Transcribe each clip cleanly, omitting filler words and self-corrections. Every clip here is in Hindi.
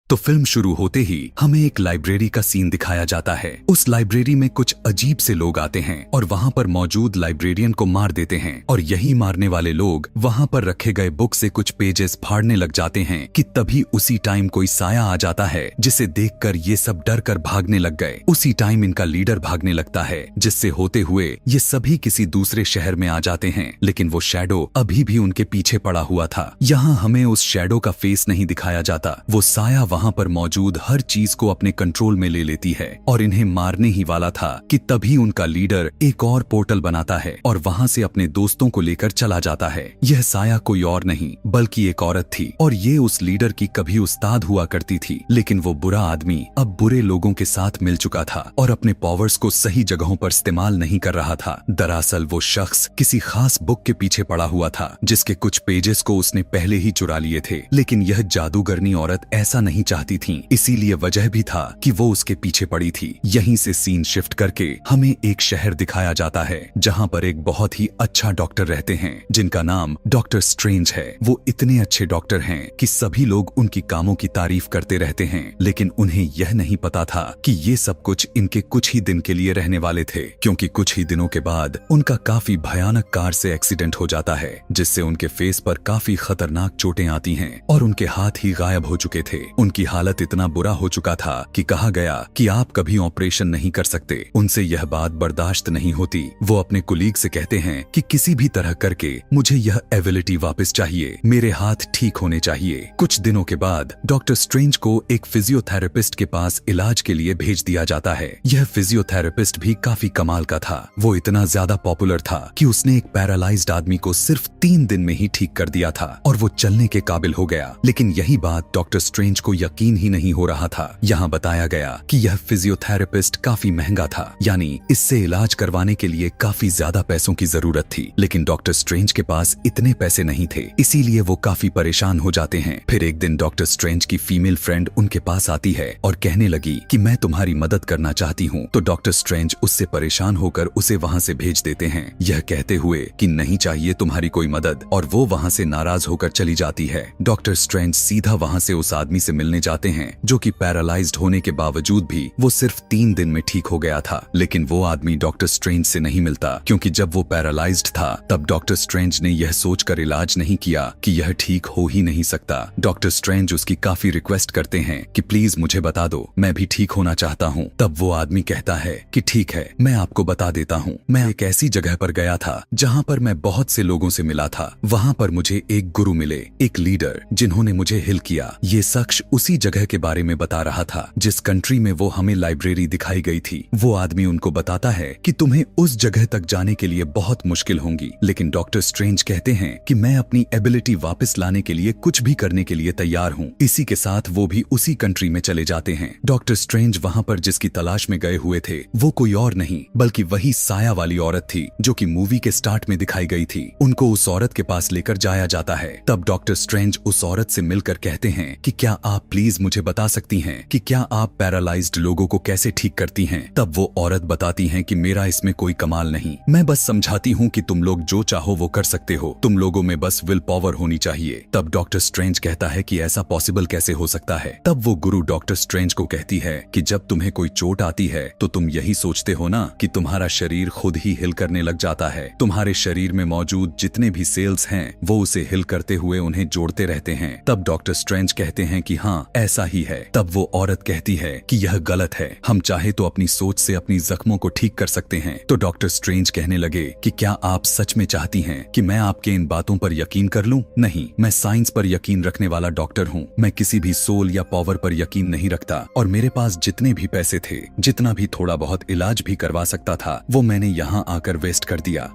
तो फिल्म शुरू होते ही हमें एक लाइब्रेरी का सीन दिखाया जाता है। उस लाइब्रेरी में कुछ अजीब से लोग आते हैं और वहाँ पर मौजूद लाइब्रेरियन को मार देते हैं और यही मारने वाले लोग वहाँ पर रखे गए बुक से कुछ पेजेस फाड़ने लग जाते हैं कि तभी उसी टाइम कोई साया आ जाता है जिसे देखकर ये सब डर कर भागने लग गए। उसी टाइम इनका लीडर भागने लगता है, जिससे होते हुए ये सभी किसी दूसरे शहर में आ जाते हैं, लेकिन वो शैडो अभी भी उनके पीछे पड़ा हुआ था। यहाँ हमें उस शैडो का फेस नहीं दिखाया जाता। वो साया वहाँ पर मौजूद हर चीज को अपने कंट्रोल में ले लेती है और इन्हें मारने ही वाला था कि तभी उनका लीडर एक और पोर्टल बनाता है और वहाँ से अपने दोस्तों को लेकर चला जाता है। यह साया कोई और नहीं बल्कि एक औरत थी और ये उस लीडर की कभी उस्ताद हुआ करती थी, लेकिन वो बुरा आदमी अब बुरे लोगों के साथ मिल चुका था और अपने पावर्स को सही जगहों पर इस्तेमाल नहीं कर रहा था। दरअसल वो शख्स किसी खास बुक के पीछे पड़ा हुआ था जिसके कुछ पेजेस को उसने पहले ही चुरा लिए थे, लेकिन यह जादूगरनी औरत ऐसा नहीं चाहती थी, इसीलिए वजह भी था कि वो उसके पीछे पड़ी थी। यहीं से सीन शिफ्ट करके हमें एक शहर दिखाया जाता है जहाँ पर एक बहुत ही अच्छा डॉक्टर रहते हैं जिनका नाम डॉक्टर स्ट्रेंज है। वो इतने अच्छे डॉक्टर हैं कि सभी लोग उनकी कामों की तारीफ करते रहते हैं, लेकिन उन्हें यह नहीं पता था कि ये सब कुछ इनके कुछ ही दिन के लिए रहने वाले थे, क्योंकि कुछ ही दिनों के बाद उनका काफी भयानक कार से एक्सीडेंट हो जाता है जिससे उनके फेस पर काफी खतरनाक चोटें आती हैं और उनके हाथ ही गायब हो चुके थे। उनकी हालत इतना बुरा हो चुका था कि कहा गया कि आप कभी ऑपरेशन नहीं कर सकते। उनसे यह बात बर्दाश्त नहीं होती। वो अपने कुलीग से कहते हैं कि किसी भी तरह करके मुझे यह एबिलिटी वापस चाहिए, मेरे हाथ ठीक होने चाहिए। कुछ दिनों के बाद डॉक्टर स्ट्रेंज को एक फिजियोथेरेपिस्ट के पास इलाज के लिए भेज दिया जाता है। यह फिजियोथेरेपिस्ट भी काफी कमाल का था। वो इतना ज्यादा पॉपुलर था कि उसने एक पैरालाइज्ड आदमी को सिर्फ 3 दिन में ही ठीक कर दिया था और वो चलने के काबिल हो गया। लेकिन यही बात डॉक्टर स्ट्रेंज को यकीन ही नहीं हो रहा था। यहाँ बताया गया कि यह फिजियोथेरेपिस्ट काफी महंगा था, यानी इससे इलाज करवाने के लिए काफी ज्यादा पैसों की जरूरत थी, लेकिन डॉक्टर स्ट्रेंज के पास इतने पैसे नहीं थे, इसीलिए वो काफी परेशान हो जाते हैं। फिर एक दिन डॉक्टर स्ट्रेंज की फीमेल फ्रेंड उनके पास आती है और कहने लगी कि मैं तुम्हारी मदद करना चाहती हूँ, तो डॉक्टर स्ट्रेंज उससे परेशान होकर उसे वहाँ से भेज देते हैं, यह कहते हुए कि नहीं चाहिए तुम्हारी कोई मदद, और वो वहाँ से नाराज होकर चली जाती है। डॉक्टर स्ट्रेंज सीधा वहाँ से उस आदमी से मिलने जाते हैं जो कि पैरालाइज्ड होने के बावजूद भी वो सिर्फ 3 दिन में ठीक हो गया था, लेकिन वो आदमी डॉक्टर स्ट्रेंज से नहीं मिलता, क्योंकि जब वो पैरालाइज्ड था तब डॉक्टर स्ट्रेंज ने यह सोचकर इलाज नहीं किया कि यह ठीक हो ही नहीं सकता। डॉक्टर स्ट्रेंज उसकी काफी रिक्वेस्ट करते हैं कि प्लीज मुझे बता दो, मैं भी ठीक होना चाहता हूँ। तब वो आदमी कहता है कि ठीक है, मैं आपको बता देता हूँ। मैं एक ऐसी जगह पर गया था जहाँ पर मैं बहुत से लोगों से मिला था। वहाँ पर मुझे एक गुरु मिले, एक लीडर, जिन्होंने मुझे हिल किया। ये शख्स उसी जगह के बारे में बता रहा था जिस कंट्री में वो हमें लाइब्रेरी दिखाई गई थी। वो आदमी उनको बताता है कि तुम्हें उस जगह तक जाने के लिए बहुत मुश्किल होंगी, लेकिन डॉक्टर स्ट्रेंज कहते हैं कि मैं अपनी एबिलिटी वापस लाने के लिए कुछ भी करने के लिए तैयार हूँ। इसी के साथ वो भी उसी कंट्री में चले जाते हैं। डॉक्टर स्ट्रेंज वहाँ पर जिसकी तलाश में गए हुए थे वो कोई और नहीं बल्कि वही साया वाली औरत थी जो कि मूवी के स्टार्ट में दिखाई गई थी। उनको उस औरत के पास लेकर जाया जाता है। तब डॉक्टर स्ट्रेंज उस औरत से मिलकर कहते हैं कि क्या आप प्लीज मुझे बता सकती हैं कि क्या आप पैरालाइज्ड लोगों को कैसे ठीक करती हैं। तब वो औरत बताती हैं कि मेरा इसमें कोई कमाल नहीं, मैं बस समझाती हूँ कि तुम लोग जो चाहो वो कर सकते हो, तुम लोगों में बस विल पावर होनी चाहिए। तब डॉक्टर स्ट्रेंज कहता है कि ऐसा पॉसिबल कैसे हो सकता है। तब वो गुरु डॉक्टर स्ट्रेंज को कहती है कि जब तुम्हें कोई चोट आती है तो तुम यही सोचते हो ना कि तुम्हारा शरीर खुद ही हिल करने लग जाता है। तुम्हारे शरीर में मौजूद जितने भी सेल्स हैं वो उसे हिल करते हुए उन्हें जोड़ते रहते हैं। तब डॉक्टर स्ट्रेंज कहते हैं कि हाँ ऐसा ही है। तब वो औरत कहती है कि यह गलत है, हम चाहे तो अपनी सोच से अपनी जख्मों को ठीक कर सकते हैं। तो डॉक्टर स्ट्रेंज कहने लगे कि क्या आप सच में चाहती हैं कि मैं आपके इन बातों पर यकीन कर लूं? नहीं, मैं साइंस पर यकीन रखने वाला डॉक्टर हूं। मैं किसी भी सोल या पावर पर यकीन नहीं रखता और मेरे पास जितने भी पैसे थे, जितना भी थोड़ा बहुत इलाज भी करवा सकता था, वो मैंने यहाँ आकर वेस्ट कर दिया।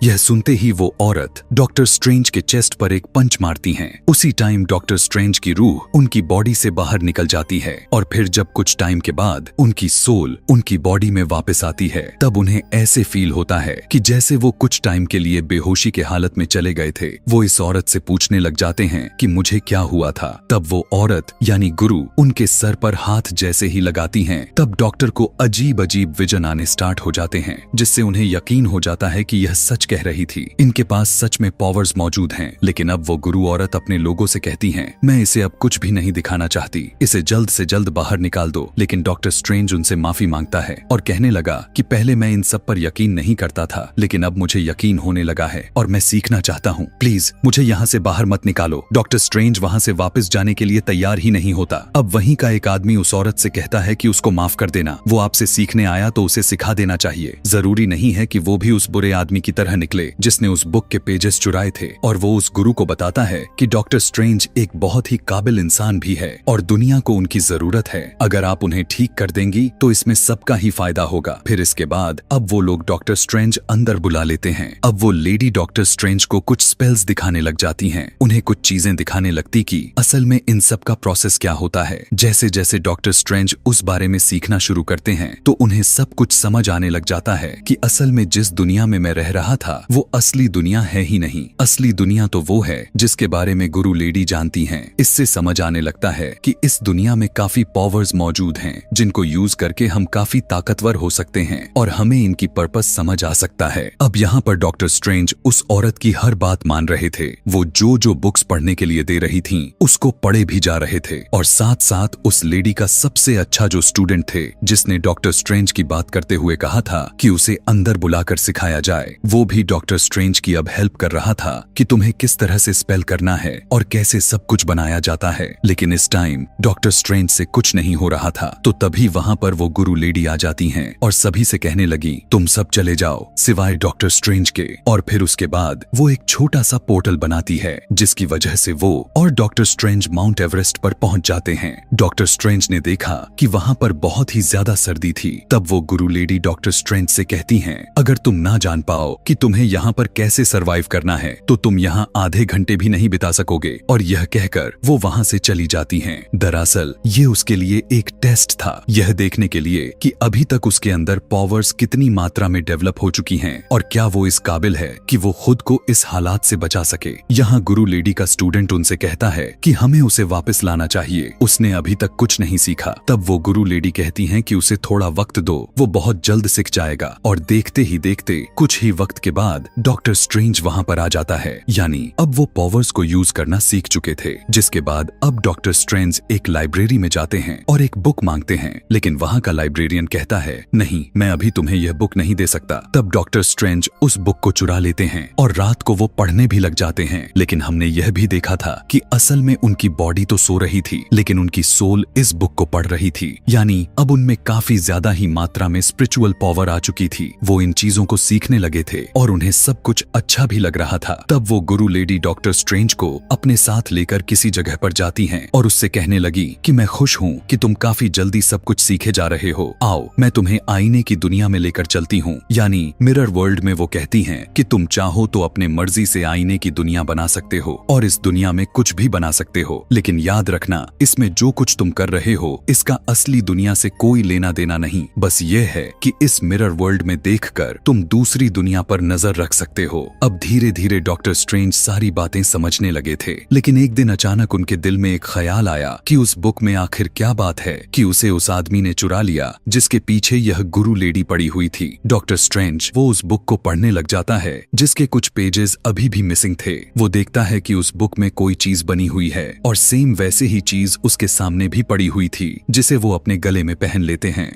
यह सुनते ही वो औरत डॉक्टर स्ट्रेंज के चेस्ट पर एक पंच मारती हैं। उसी टाइम डॉक्टर स्ट्रेंज की रूह उनकी बॉडी से बाहर निकल जाती है और फिर जब कुछ टाइम के बाद उनकी सोल उनकी बॉडी में वापस आती है तब उन्हें ऐसे फील होता है कि जैसे वो कुछ टाइम के लिए बेहोशी के हालत में चले गए थे। वो इस औरत से पूछने लग जाते हैं कि मुझे क्या हुआ था। तब वो औरत यानी गुरु उनके सर पर हाथ जैसे ही लगाती हैं तब डॉक्टर को अजीब अजीब विजन आने स्टार्ट हो जाते हैं, जिससे उन्हें यकीन हो जाता है कि यह सच कह रही थी, इनके पास सच में पावर्स मौजूद हैं। लेकिन अब वो गुरु औरत अपने लोगों से कहती हैं, मैं इसे अब कुछ भी नहीं दिखाना चाहती, इसे जल्द से जल्द बाहर निकाल दो। लेकिन डॉक्टर स्ट्रेंज उनसे माफी मांगता है और कहने लगा कि पहले मैं इन सब पर यकीन नहीं करता था, लेकिन अब मुझे यकीन होने लगा है और मैं सीखना चाहता हूँ। प्लीज मुझे यहाँ से बाहर मत निकालो। डॉक्टर स्ट्रेंज वहाँ से वापस जाने के लिए तैयार ही नहीं होता। अब वहीं का एक आदमी उस औरत से कहता है कि उसको माफ कर देना, वो आपसे सीखने आया तो उसे सिखा देना चाहिए। जरूरी नहीं है कि वो भी उस बुरे आदमी की तरह निकले जिसने उस बुक के पेजेस चुराए थे। और वो उस गुरु को बताता है कि डॉक्टर स्ट्रेंज एक बहुत ही काबिल इंसान भी है और दुनिया को उनकी जरूरत है। अगर आप उन्हें ठीक कर देंगी तो इसमें सबका ही फायदा होगा। फिर इसके बाद अब वो लोग डॉक्टर स्ट्रेंज अंदर बुला लेते हैं। अब वो लेडी डॉक्टर स्ट्रेंज को कुछ स्पेल्स दिखाने लग जाती हैं, उन्हें कुछ चीजें दिखाने लगती कि असल में इन सब का प्रोसेस क्या होता है। जैसे जैसे डॉक्टर स्ट्रेंज उस बारे में सीखना शुरू करते हैं तो उन्हें सब कुछ समझ आने लग जाता है कि असल में जिस दुनिया में मैं रह रहा था वो असली दुनिया है ही नहीं। असली दुनिया तो वो है जिसके बारे में गुरु लेडी जानती हैं। इससे समझ आने लगता है कि इस दुनिया में काफी पावर्स मौजूद हैं जिनको यूज करके हम काफी ताकतवर हो सकते हैं और हमें इनकी पर्पस समझ आ सकता है। अब यहाँ पर डॉक्टर स्ट्रेंज उस औरत की हर बात मान रहे थे। वो जो बुक्स पढ़ने के लिए दे रही थीं, उसको पढ़े भी जा रहे थे और साथ साथ उस लेडी का सबसे अच्छा जो स्टूडेंट थे जिसने डॉक्टर स्ट्रेंज की बात करते हुए कहा था कि उसे अंदर बुलाकर सिखाया जाए, वो भी डॉक्टर स्ट्रेंज की अब हेल्प कर रहा था कि तुम्हें किस तरह से स्पेल करना है और कैसे सब कुछ बनाया जाता है। लेकिन इस टाइम डॉक्टर स्ट्रेंज से कुछ नहीं हो रहा था। तो तभी वहाँ पर वो गुरु लेडी आ जाती हैं और सभी से कहने लगी, तुम सब चले जाओ सिवाय डॉक्टर स्ट्रेंज के। और फिर उसके बाद वो एक छोटा सा पोर्टल बनाती है जिसकी वजह से वो और डॉक्टर स्ट्रेंज माउंट एवरेस्ट पर पहुंच जाते हैं। डॉक्टर स्ट्रेंज ने देखा कि वहाँ पर बहुत ही ज्यादा सर्दी थी। तब वो गुरु लेडी डॉक्टर स्ट्रेंज से कहती हैं, अगर तुम ना जान पाओ कि तुम्हें यहाँ पर कैसे सरवाइव करना है तो तुम यहाँ आधे घंटे भी नहीं बिता सकोगे। और यह कहकर वो वहाँ से चली जाती हैं। दरअसल ये उसके लिए एक टेस्ट था, यह देखने के लिए कि अभी तक उसके अंदर पावर्स कितनी मात्रा में डेवलप हो चुकी हैं और क्या वो इस काबिल है कि वो खुद को इस हालात से बचा सके। यहाँ गुरु लेडी का स्टूडेंट उनसे कहता है कि हमें उसे वापस लाना चाहिए, उसने अभी तक कुछ नहीं सीखा। तब वो गुरु लेडी कहती हैं कि उसे थोड़ा वक्त दो, वो बहुत जल्द सीख जाएगा। और देखते ही देखते कुछ ही वक्त के बाद डॉक्टर स्ट्रेंज वहाँ पर आ जाता है। यानी अब वो पावर्स को यूज करना सीख चुके थे। जिसके बाद अब डॉक्टर स्ट्रेंज एक लाइब्रेरी में जाते हैं और एक बुक मांगते हैं। लेकिन वहाँ का लाइब्रेरियन कहता है, नहीं, मैं अभी तुम्हें यह बुक नहीं दे सकता। तब डॉक्टर स्ट्रेंज उस बुक को चुरा लेते हैं और रात को वो पढ़ने भी लग जाते हैं। लेकिन हमने यह भी देखा था कि असल में उनकी बॉडी तो सो रही थी लेकिन उनकी सोल इस बुक को पढ़ रही थी। यानी अब उनमें काफी ज्यादा ही मात्रा में स्पिरिचुअल पावर आ चुकी थी। वो इन चीजों को सीखने लगे थे और उन्हें सब कुछ अच्छा भी लग रहा था। तब वो गुरु लेडी डॉक्टर स्ट्रेंज को अपने साथ लेकर किसी जगह पर जाती हैं और उससे कहने लगी कि मैं खुश हूँ कि तुम काफी जल्दी सब कुछ सीखे जा रहे हो। आओ मैं तुम्हें आईने की दुनिया में लेकर चलती हूँ, यानी मिरर वर्ल्ड में। वो कहती हैं कि तुम चाहो तो अपने मर्जी से आईने की दुनिया बना सकते हो और इस दुनिया में कुछ भी बना सकते हो। लेकिन याद रखना, इसमें जो कुछ तुम कर रहे हो इसका असली दुनिया से कोई लेना देना नहीं। बस ये है कि इस मिरर वर्ल्ड में देखकर तुम दूसरी दुनिया पर नजर रख सकते हो। अब धीरे धीरे डॉक्टर स्ट्रेंज सारी बातें समझने लगे थे। लेकिन एक दिन अचानक उनके दिल में एक ख्याल आया कि उस बुक में आखिर क्या बात है कि उसे उस आदमी ने चुरा लिया जिसके पीछे यह गुरु लेडी पड़ी हुई थी। डॉक्टर स्ट्रेंज वो उस बुक को पढ़ने लग जाता है जिसके कुछ पेजेस अभी भी मिसिंग थे। वो देखता है कि उस बुक में कोई चीज बनी हुई है और सेम वैसे ही चीज उसके सामने भी पड़ी हुई थी जिसे वो अपने गले में पहन लेते हैं,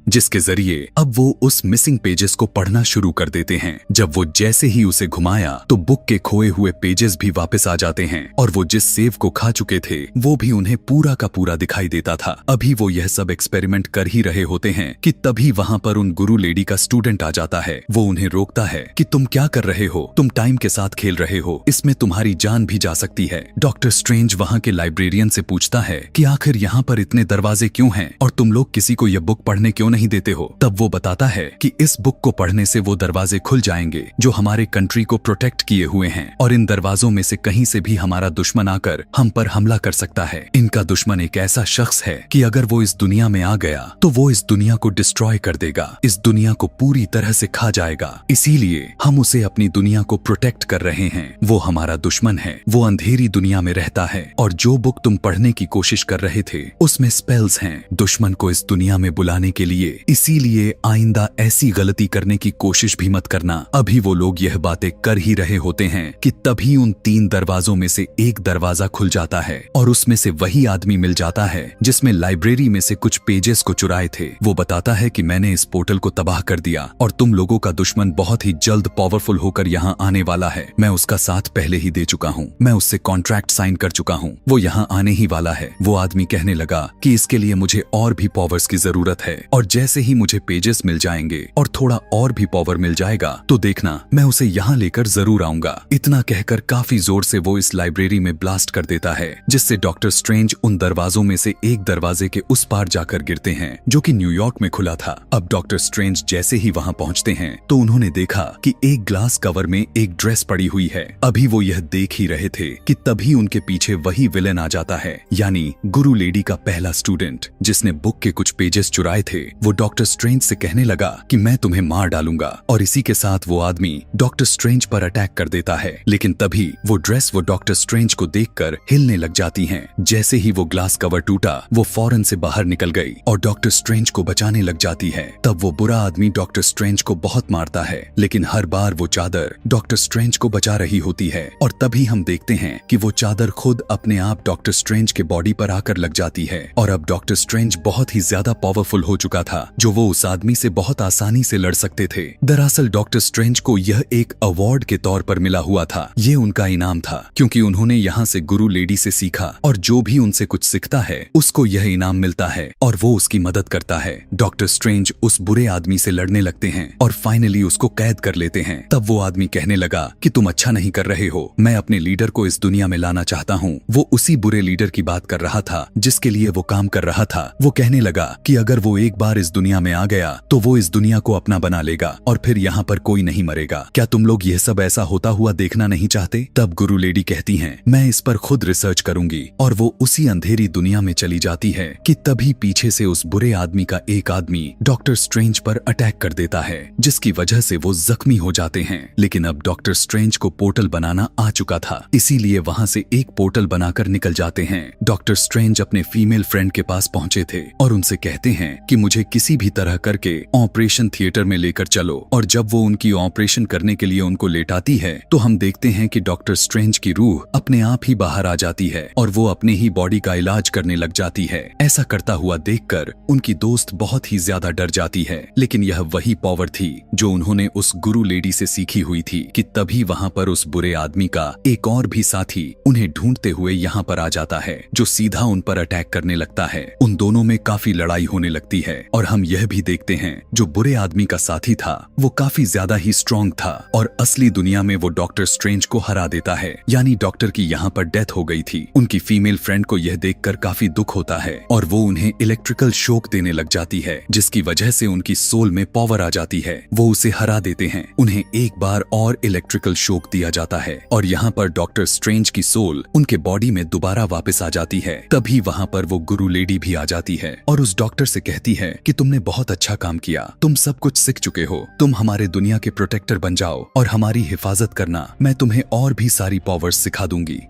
जिसके जरिए अब वो उस मिसिंग पेजेस को पढ़ना शुरू कर देते हैं। जब वो जैसे ही उसे घुमाया तो बुक के खोए हुए पेजेस भी वापस आ जाते हैं और वो जिस सेव को खा चुके थे वो भी उन्हें पूरा का पूरा दिखाई देता था। अभी वो यह सब एक्सपेरिमेंट कर ही रहे होते हैं कि तभी वहाँ पर उन गुरु लेडी का स्टूडेंट आ जाता है। वो उन्हें रोकता है कि तुम क्या कर रहे हो, तुम टाइम के साथ खेल रहे हो, इसमें तुम्हारी जान भी जा सकती है। डॉक्टर स्ट्रेंज वहाँ के लाइब्रेरियन से पूछता है कि आखिर यहाँ पर इतने दरवाजे क्यों हैं और तुम लोग किसी को यह बुक पढ़ने क्यों नहीं देते हो। तब वो बताता है कि इस बुक को पढ़ने से वो दरवाजे खुल जाएंगे जो हमारे कंट्री को प्रोटेक्ट किए हुए हैं और इन दरवाजों में से कहीं से भी हमारा दुश्मन आकर हम पर हमला कर सकता है। इनका दुश्मन एक ऐसा शख्स है कि अगर वो इस दुनिया में आ गया तो वो इस दुनिया को डिस्ट्रॉय कर देगा, इस दुनिया को पूरी तरह से खा जाएगा। इसीलिए हम उसे अपनी दुनिया को प्रोटेक्ट कर रहे हैं। वो हमारा दुश्मन है, वो अंधेरी दुनिया में रहता है और जो बुक तुम पढ़ने की कोशिश कर रहे थे उसमें स्पेल्स हैं। दुश्मन को इस दुनिया में बुलाने के लिए लिए, इसीलिए आइंदा ऐसी गलती करने की कोशिश भी मत करना। अभी वो लोग यह बातें कर ही रहे होते हैं कि तभी उन 3 दरवाजों में से एक दरवाजा खुल जाता है और उसमें से वही आदमी मिल जाता है जिसमें लाइब्रेरी में से कुछ पेजेस को चुराए थे। वो बताता है कि मैंने इस पोर्टल को तबाह कर दिया और तुम लोगों का दुश्मन बहुत ही जल्द पावरफुल होकर यहाँ आने वाला है। मैं उसका साथ पहले ही दे चुका हूँ, मैं उससे कॉन्ट्रैक्ट साइन कर चुका हूँ, वो यहाँ आने ही वाला है। वो आदमी कहने लगा कि इसके लिए मुझे और भी पावर्स की जरूरत है और जैसे ही मुझे पेजेस मिल जाएंगे और थोड़ा और भी पावर मिल जाएगा तो देखना मैं उसे यहाँ लेकर जरूर आऊंगा। इतना कहकर काफी जोर से वो इस लाइब्रेरी में ब्लास्ट कर देता है जिससे डॉक्टर स्ट्रेंज उन दरवाजों में से एक दरवाजे के उस पार जाकर गिरते हैं जो कि न्यूयॉर्क में खुला था। अब डॉक्टर स्ट्रेंज जैसे ही वहाँ पहुँचते हैं तो उन्होंने देखा कि एक ग्लास कवर में एक ड्रेस पड़ी हुई है। अभी वो यह देख ही रहे थे कि तभी उनके पीछे वही विलेन आ जाता है, यानी गुरु लेडी का पहला स्टूडेंट जिसने बुक के कुछ पेजेस चुराए थे। वो डॉक्टर स्ट्रेंज से कहने लगा कि मैं तुम्हें मार डालूंगा और इसी के साथ वो आदमी डॉक्टर स्ट्रेंज पर अटैक कर देता है। लेकिन तभी वो ड्रेस वो डॉक्टर स्ट्रेंज को देखकर हिलने लग जाती हैं। जैसे ही वो ग्लास कवर टूटा वो फौरन से बाहर निकल गई और डॉक्टर स्ट्रेंज को बचाने लग जाती है। तब वो बुरा आदमी डॉक्टर स्ट्रेंज को बहुत मारता है लेकिन हर बार वो चादर डॉक्टर स्ट्रेंज को बचा रही होती है और तभी हम देखते हैं कि वो चादर खुद अपने आप डॉक्टर स्ट्रेंज के बॉडी पर आकर लग जाती है और अब डॉक्टर स्ट्रेंज बहुत ही ज्यादा पावरफुल हो चुका था जो वो उस आदमी से बहुत आसानी से लड़ सकते थे। दरअसल डॉक्टर स्ट्रेंज को यह एक अवार्ड के तौर पर मिला हुआ था। ये उनका इनाम था क्योंकि उन्होंने यहाँ से गुरु लेडी से सीखा और जो भी उनसे कुछ सीखता है उसको यह इनाम मिलता है और वो उसकी मदद करता है। डॉक्टर स्ट्रेंज उस बुरे आदमी से लड़ने लगते हैं और फाइनली उसको कैद कर लेते हैं। तब वो आदमी कहने लगा कि तुम अच्छा नहीं कर रहे हो, मैं अपने लीडर को इस दुनिया में लाना चाहता हूँ। वो उसी बुरे लीडर की बात कर रहा था जिसके लिए वो काम कर रहा था। वो कहने लगा कि अगर वो एक बार इस दुनिया में आ गया तो वो इस दुनिया को अपना बना लेगा और फिर यहाँ पर कोई नहीं मरेगा। क्या तुम लोग यह सब ऐसा होता हुआ देखना नहीं चाहते? तब गुरु लेडी कहती हैं, मैं इस पर खुद रिसर्च करूंगी और वो उसी अंधेरी दुनिया में चली जाती है कि तभी पीछे से उस बुरे आदमी का एक आदमी डॉक्टर स्ट्रेंज पर अटैक कर देता है जिसकी वजह से वो जख्मी हो जाते हैं। लेकिन अब डॉक्टर स्ट्रेंज को पोर्टल बनाना आ चुका था, इसीलिए वहाँ से एक पोर्टल बनाकर निकल जाते हैं। डॉक्टर स्ट्रेंज अपने फीमेल फ्रेंड के पास पहुँचे थे और उनसे कहते हैं कि मुझे किसी भी तरह करके ऑपरेशन थिएटर में लेकर चलो और जब वो उनकी ऑपरेशन करने के लिए उनको लेटाती है तो हम देखते हैं कि डॉक्टर स्ट्रेंज की रूह अपने आप ही बाहर आ जाती है और वो अपने ही बॉडी का इलाज करने लग जाती है। ऐसा करता हुआ देखकर उनकी दोस्त बहुत ही ज्यादा डर जाती है, लेकिन यह वही पावर थी जो उन्होंने उस गुरु लेडी से सीखी हुई थी कि तभी वहाँ पर उस बुरे आदमी का एक और भी साथी उन्हें ढूंढते हुए यहाँ पर आ जाता है जो सीधा उन पर अटैक करने लगता है। उन दोनों में काफी लड़ाई होने लगती है और हम यह भी देखते हैं जो बुरे आदमी का साथी था वो काफी ज्यादा ही स्ट्रॉन्ग था और असली दुनिया में वो डॉक्टर स्ट्रेंज को हरा देता है, यानी डॉक्टर की यहाँ पर डेथ हो गई थी। उनकी फीमेल फ्रेंड को यह देखकर काफी दुख होता है और वो उन्हें इलेक्ट्रिकल शॉक देने लग जाती है जिसकी वजह से उनकी सोल में पावर आ जाती है। वो उसे हरा देते हैं। उन्हें एक बार और इलेक्ट्रिकल शॉक दिया जाता है और यहाँ पर डॉक्टर स्ट्रेंज की सोल उनके बॉडी में दोबारा वापस आ जाती है। तभी वहाँ पर वो गुरु लेडी भी आ जाती है और उस डॉक्टर से कहती है कि तुमने बहुत अच्छा काम किया, तुम सब कुछ सीख चुके हो, तुम हमारे दुनिया के प्रोटेक्टर बन जाओ और हमारी हिफाजत करना, मैं तुम्हें और भी सारी पावर्स सिखा दूंगी।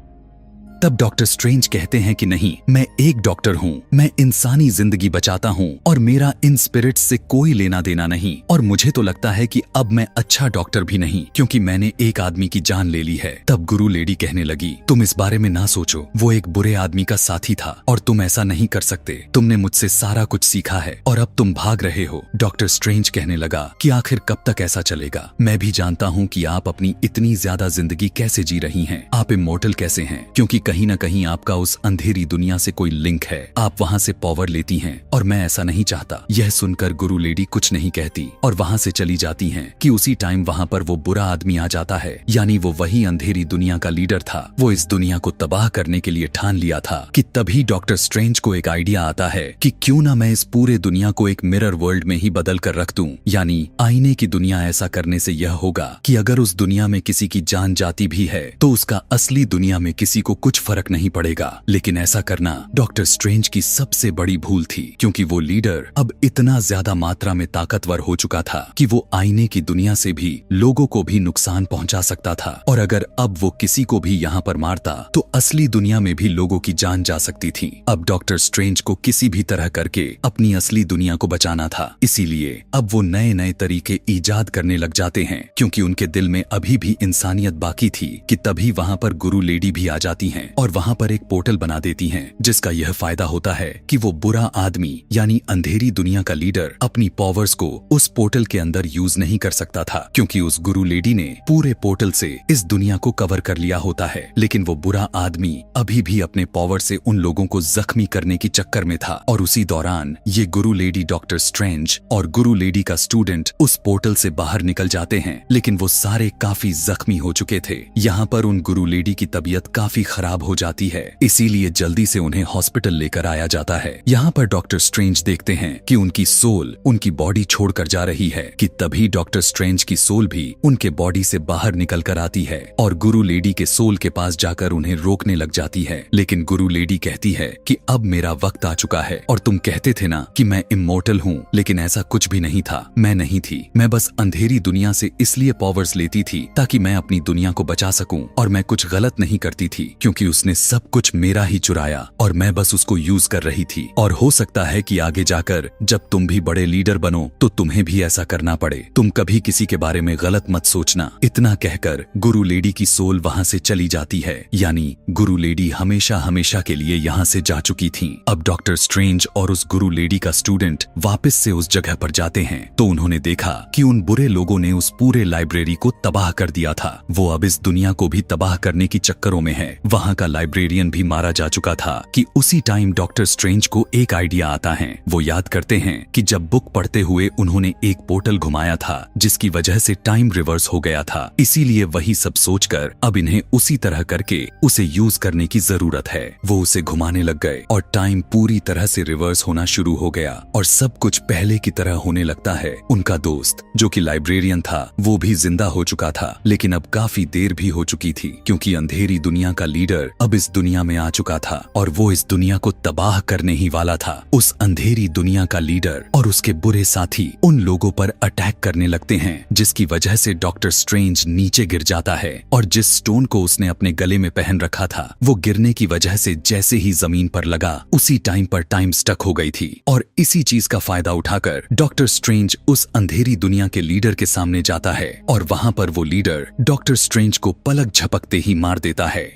तब डॉक्टर स्ट्रेंज कहते हैं कि नहीं, मैं एक डॉक्टर हूँ, मैं इंसानी जिंदगी बचाता हूँ और मेरा इन स्पिरिट्स से कोई लेना देना नहीं और मुझे तो लगता है कि अब मैं अच्छा डॉक्टर भी नहीं क्योंकि मैंने एक आदमी की जान ले ली है। तब गुरु लेडी कहने लगी, तुम इस बारे में ना सोचो, वो एक बुरे आदमी का साथी था और तुम ऐसा नहीं कर सकते, तुमने मुझसे सारा कुछ सीखा है और अब तुम भाग रहे हो। डॉक्टर स्ट्रेंज कहने लगा कि आखिर कब तक ऐसा चलेगा? मैं भी जानता हूँ कि आप अपनी इतनी ज्यादा जिंदगी कैसे जी रही हैं, आप इमॉर्टल कैसे हैं, क्योंकि कहीं न कहीं आपका उस अंधेरी दुनिया से कोई लिंक है, आप वहाँ से पावर लेती हैं और मैं ऐसा नहीं चाहता। यह सुनकर गुरु लेडी कुछ नहीं कहती और वहाँ से चली जाती हैं कि उसी टाइम वहाँ पर वो बुरा आदमी आ जाता है, यानी वो वही अंधेरी दुनिया का लीडर था। वो इस दुनिया को तबाह करने के लिए ठान लिया था कि तभी डॉक्टर स्ट्रेंज को एक आइडिया आता है कि क्यों ना मैं इस पूरे दुनिया को एक मिरर वर्ल्ड में ही बदल कर रख दूं, यानी आईने की दुनिया। ऐसा करने से यह होगा कि अगर उस दुनिया में किसी की जान जाती भी है तो उसका असली दुनिया में किसी को कुछ कुछ फर्क नहीं पड़ेगा। लेकिन ऐसा करना डॉक्टर स्ट्रेंज की सबसे बड़ी भूल थी, क्योंकि वो लीडर अब इतना ज्यादा मात्रा में ताकतवर हो चुका था कि वो आईने की दुनिया से भी लोगों को भी नुकसान पहुंचा सकता था। और अगर अब वो किसी को भी यहाँ पर मारता तो असली दुनिया में भी लोगों की जान जा सकती थी। अब डॉक्टर स्ट्रेंज को किसी भी तरह करके अपनी असली दुनिया को बचाना था। इसीलिए अब वो नए नए तरीके ईजाद करने लग जाते हैं, क्योंकि उनके दिल में अभी भी इंसानियत बाकी थी कि तभी वहाँ पर गुरु लेडी भी आ जाती हैं और वहाँ पर एक पोर्टल बना देती हैं, जिसका यह फायदा होता है कि वो बुरा आदमी यानी अंधेरी दुनिया का लीडर अपनी पावर्स को उस पोर्टल के अंदर यूज नहीं कर सकता था, क्योंकि उस गुरु लेडी ने पूरे पोर्टल से इस दुनिया को कवर कर लिया होता है। लेकिन वो बुरा आदमी अभी भी अपने पावर से उन लोगों को जख्मी करने की चक्कर में था। और उसी दौरान ये गुरु लेडी डॉक्टर स्ट्रेंज और गुरु लेडी का स्टूडेंट उस पोर्टल से बाहर निकल जाते हैं, लेकिन वो सारे काफी जख्मी हो चुके थे। यहाँ पर उन गुरु लेडी की तबीयत काफी खराब हो जाती है, इसीलिए जल्दी से उन्हें हॉस्पिटल लेकर आया जाता है। यहाँ पर डॉक्टर स्ट्रेंज देखते हैं कि उनकी सोल उनकी बॉडी छोड़कर जा रही है, कि तभी डॉक्टर स्ट्रेंज की सोल भी उनके बॉडी से बाहर निकल कर आती है और गुरु लेडी के सोल के पास जाकर उन्हें रोकने लग जाती है। लेकिन गुरु लेडी कहती है कि अब मेरा वक्त आ चुका है, और तुम कहते थे ना कि मैं इमोर्टल हूँ, लेकिन ऐसा कुछ भी नहीं था। मैं नहीं थी, मैं बस अंधेरी दुनिया से इसलिए पावर्स लेती थी ताकि मैं अपनी दुनिया को बचा सकूं, और मैं कुछ गलत नहीं करती थी, क्योंकि उसने सब कुछ मेरा ही चुराया और मैं बस उसको यूज कर रही थी। और हो सकता है कि आगे जाकर जब तुम भी बड़े लीडर बनो तो तुम्हें भी ऐसा करना पड़े। तुम कभी किसी के बारे में गलत मत सोचना। इतना कहकर गुरु लेडी की सोल वहाँ से चली जाती है, यानी गुरु लेडी हमेशा हमेशा के लिए यहाँ से जा चुकी थी। अब डॉक्टर स्ट्रेंज और उस गुरु लेडी का स्टूडेंट वापस से उस जगह पर जाते हैं तो उन्होंने देखा कि उन बुरे लोगों ने उस पूरे लाइब्रेरी को तबाह कर दिया था। वो अब इस दुनिया को भी तबाह करने की चक्करों में है। वहाँ का लाइब्रेरियन भी मारा जा चुका था कि उसी टाइम डॉक्टर स्ट्रेंज को एक आइडिया आता है। वो याद करते हैं कि जब बुक पढ़ते हुए उन्होंने एक पोर्टल घुमाया था जिसकी वजह से टाइम रिवर्स हो गया था, इसीलिए वही सब सोचकर अब इन्हें उसी तरह करके उसे यूज करने की जरूरत है। वो उसे घुमाने लग गए और टाइम पूरी तरह से रिवर्स होना शुरू हो गया और सब कुछ पहले की तरह होने लगता है। उनका दोस्त जो कि लाइब्रेरियन था वो भी जिंदा हो चुका था, लेकिन अब काफी देर भी हो चुकी थी, क्योंकि अंधेरी दुनिया का लीडर अब इस दुनिया में आ चुका था और वो इस दुनिया को तबाह करने ही वाला था। उस अंधेरी दुनिया का लीडर और उसके बुरे साथी उन लोगों पर अटैक करने लगते हैं, जिसकी वजह से डॉक्टर स्ट्रेंज नीचे गिर जाता है और जिस स्टोन को उसने अपने गले में पहन रखा था वो गिरने की वजह से जैसे ही जमीन पर लगा उसी टाइम पर टाइम स्टक हो गई थी। और इसी चीज का फायदा उठाकर डॉक्टर स्ट्रेंज उस अंधेरी दुनिया के लीडर के सामने जाता है और वहां पर वो लीडर डॉक्टर स्ट्रेंज को पलक झपकते ही मार देता है।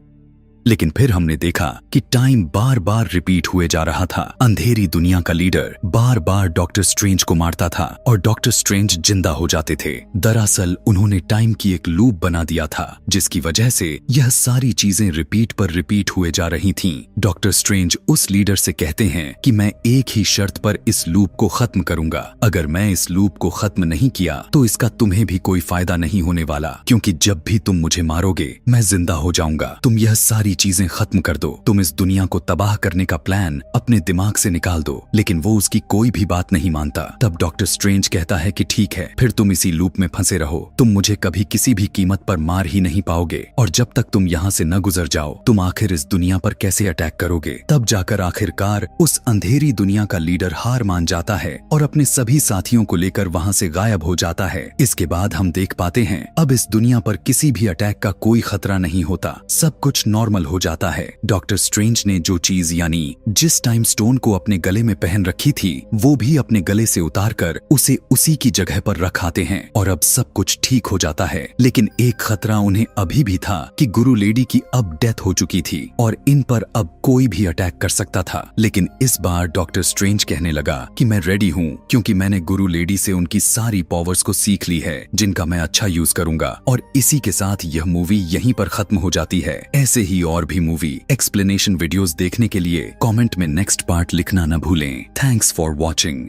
लेकिन फिर हमने देखा कि टाइम बार बार रिपीट हुए जा रहा था। अंधेरी दुनिया का लीडर बार बार डॉक्टर स्ट्रेंज को मारता था और डॉक्टर स्ट्रेंज जिंदा हो जाते थे। दरअसल उन्होंने टाइम की एक लूप बना दिया था, जिसकी वजह से यह सारी चीजें रिपीट पर रिपीट हुए जा रही थीं। डॉक्टर स्ट्रेंज उस लीडर से कहते हैं कि मैं एक ही शर्त पर इस लूप को खत्म करूंगा। अगर मैं इस लूप को खत्म नहीं किया तो इसका तुम्हें भी कोई फायदा नहीं होने वाला, क्योंकि जब भी तुम मुझे मारोगे मैं जिंदा हो जाऊंगा। तुम यह सारी चीजें खत्म कर दो। तुम इस दुनिया को तबाह करने का प्लान अपने दिमाग से निकाल दो। लेकिन वो उसकी कोई भी बात नहीं मानता। तब डॉक्टर स्ट्रेंज कहता है कि ठीक है, फिर तुम इसी लूप में फंसे रहो। तुम मुझे कभी किसी भी कीमत पर मार ही नहीं पाओगे और जब तक तुम यहाँ से न गुजर जाओ तुम आखिर इस दुनिया पर कैसे अटैक करोगे। तब जाकर आखिरकार उस अंधेरी दुनिया का लीडर हार मान जाता है और अपने सभी साथियों को लेकर वहाँ से गायब हो जाता है। इसके बाद हम देख पाते हैं अब इस दुनिया पर किसी भी अटैक का कोई खतरा नहीं होता, सब कुछ नॉर्मल हो जाता है। डॉक्टर स्ट्रेंज ने जो चीज यानी जिस टाइम स्टोन को अपने गले में पहन रखी थी वो भी अपने गले से उतारकर उसे उसी की जगह पर रखाते हैं और अब सब कुछ ठीक हो जाता है। लेकिन एक खतरा उन्हें अभी भी था कि गुरु लेडी की अब डेथ हो चुकी थी और इन पर अब कोई भी अटैक कर सकता था। लेकिन इस बार डॉक्टर स्ट्रेंज कहने लगा कि मैं रेडी हूँ, क्योंकि मैंने गुरु लेडी से उनकी सारी पावर्स को सीख ली है जिनका मैं अच्छा यूज करूंगा। और इसी के साथ यह मूवी यहीं पर खत्म हो जाती है। ऐसे ही और भी मूवी एक्सप्लेनेशन वीडियोस देखने के लिए कमेंट में नेक्स्ट पार्ट लिखना न भूलें। Thanks for watching.